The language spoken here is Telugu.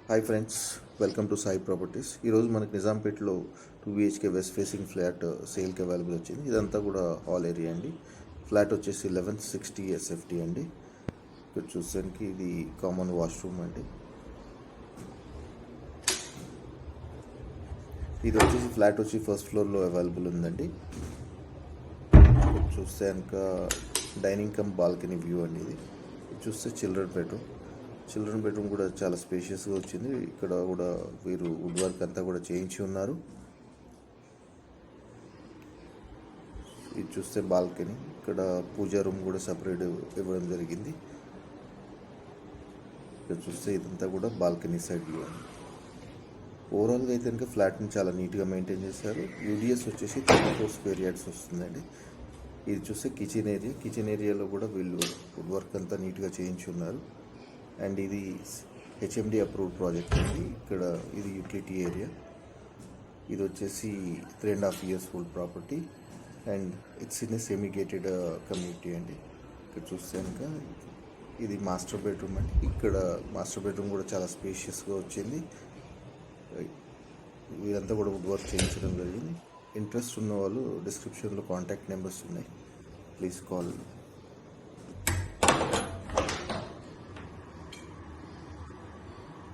Hi friends, welcome to Sai properties. ఈరోజు మనకి నిజాంపేటలో 2 BHK వెస్ట్ ఫేసింగ్ ఫ్లాట్ సేల్కి అవైలబుల్ వచ్చింది. ఇదంతా కూడా హాల్ ఏరియా అండి. ఫ్లాట్ వచ్చేసి 1160 SFT అండి. ఇక్కడ చూసానికి ఇది కామన్ వాష్రూమ్ అండి. ఇది వచ్చేసి ఫ్లాట్ వచ్చి ఫస్ట్ ఫ్లోర్లో అవైలబుల్ ఉందండి. ఇక్కడ చూస్తే కనుక డైనింగ్ కమ్ బాల్కనీ వ్యూ అండి. ఇది చూస్తే చిల్డ్రన్ బెడ్రూమ్ కూడా చాలా స్పేషియస్గా వచ్చింది. ఇక్కడ కూడా వీరు వుడ్ వర్క్ అంతా కూడా చేయించి ఉన్నారు. ఇది చూస్తే బాల్కనీ, ఇక్కడ పూజా రూమ్ కూడా సపరేట్ ఇవ్వడం జరిగింది. ఇక్కడ చూస్తే ఇదంతా కూడా బాల్కనీ సైడ్ వ్యూ అండి. ఓవరాల్గా అయితే కనుక ఫ్లాట్ని చాలా నీట్గా మెయింటైన్ చేశారు. UDS వచ్చేసి 34 స్క్వేర్ యార్డ్స్ వస్తుందండి. ఇది చూస్తే కిచెన్ ఏరియాలో కూడా వీళ్ళు వుడ్ వర్క్ అంతా నీట్గా చేయించి ఉన్నారు. అండ్ ఇది HMD అప్రూవ్డ్ ప్రాజెక్ట్ అండి. ఇక్కడ ఇది యూటిలిటీ ఏరియా. ఇది వచ్చేసి 3.5 years old property and it's in a semi gated community అండి. ఇక్కడ చూస్తే కనుక ఇది మాస్టర్ బెడ్రూమ్ అండి. ఇక్కడ మాస్టర్ బెడ్రూమ్ కూడా చాలా స్పేషియస్గా వచ్చింది. ఇదంతా కూడా వుడ్ వర్క్ చేయించడం జరిగింది. ఇంట్రెస్ట్ ఉన్న వాళ్ళు డిస్క్రిప్షన్లో కాంటాక్ట్ నెంబర్స్ ఉన్నాయి, ప్లీజ్ కాల్.